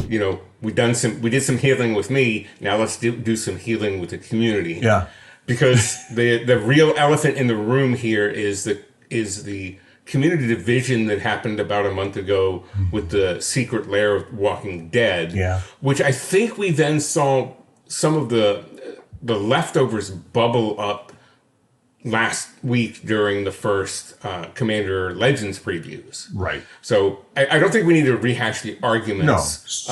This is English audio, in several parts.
we did some healing with me. Now let's do some healing with the community. Yeah. Because the real elephant in the room here is the community division that happened about a month ago with the secret lair of Walking Dead. Yeah. Which I think we then saw some of the leftovers bubble up last week during the first Commander Legends previews. Right. So I don't think we need to rehash the arguments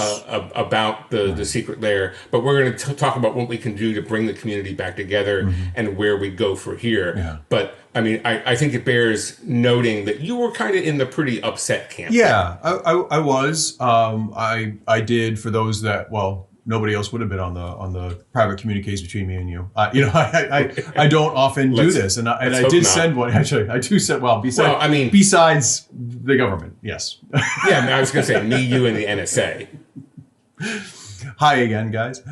about the secret lair, but we're going to talk about what we can do to bring the community back together and where we go for here. Yeah. But I mean, I think it bears noting that you were kind of in the pretty upset camp. Yeah, I was. I did, for those that, well, nobody else would have been on the private communiques between me and you. I don't often do this, and I did send one. Actually, I do send. Well, besides the government, yes. Yeah, I was going to say me, you, and the NSA. Hi again, guys.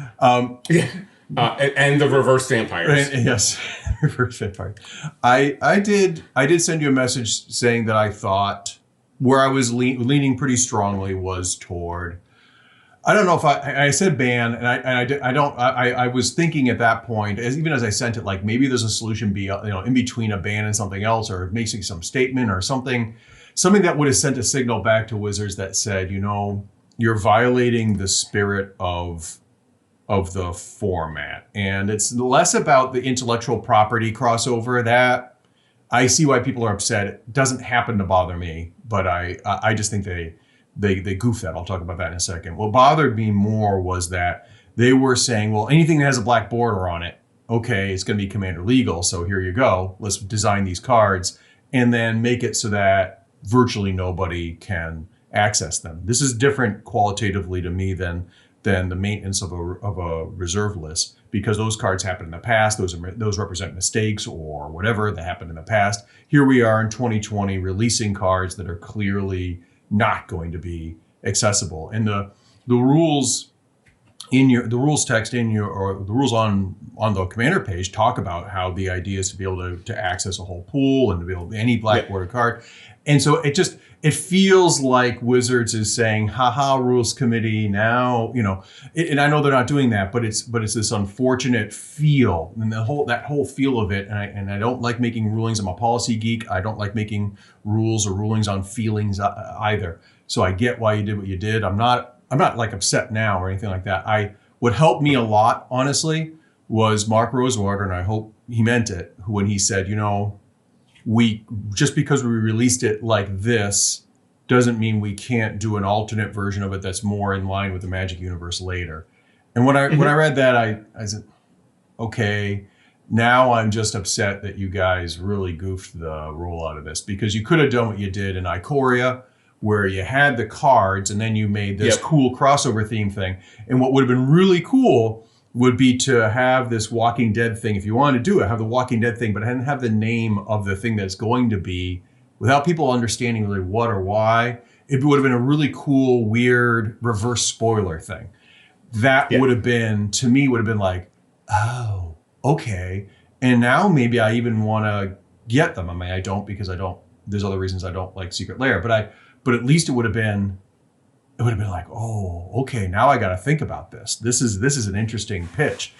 And the reverse vampires. Yes, reverse vampire. I did send you a message saying that I thought where I was leaning pretty strongly was toward. I don't know if I said ban, and I was thinking at that point, even as I sent it, like maybe there's a solution in between a ban and something else, or making some statement or something that would have sent a signal back to Wizards that said, you're violating the spirit of the format, and it's less about the intellectual property crossover. That I see why people are upset. It doesn't happen to bother me, but I just think they goof that. I'll talk about that in a second. What bothered me more was that they were saying, well, anything that has a black border on it, okay, it's going to be Commander legal. So here you go. Let's design these cards and then make it so that virtually nobody can access them. This is different qualitatively to me than the maintenance of a reserve list, because those cards happened in the past. Those represent mistakes or whatever that happened in the past. Here we are in 2020 releasing cards that are clearly not going to be accessible, and the rules the rules text or the rules on the Commander page talk about how the idea is to be able to access a whole pool and to be able to any black border card. And so it feels like Wizards is saying, haha, rules committee now, and I know they're not doing that, but it's this unfortunate feel, and that whole feel of it. And I don't like making rulings. I'm a policy geek. I don't like making rules or rulings on feelings either. So I get why you did what you did. I'm not like upset now or anything like that. What helped me a lot, honestly, was Mark Rosewater, and I hope he meant it, when he said, we just because we released it like this doesn't mean we can't do an alternate version of it that's more in line with the Magic universe later. And when I read that, I said, okay, now I'm just upset that you guys really goofed the rollout of this, because you could have done what you did in Ikoria, where you had the cards and then you made this cool crossover theme thing. And what would have been really cool would be to have this Walking Dead thing. If you wanted to do it, have the Walking Dead thing, but have the name of the thing that's going to be, without people understanding really what or why. It would have been a really cool, weird reverse spoiler thing. That would have been, to me, like, oh, okay. And now maybe I even want to get them. I mean, I don't, because there's other reasons I don't like Secret Lair, but at least it would have been like, oh, okay, now I got to think about this. This is an interesting pitch.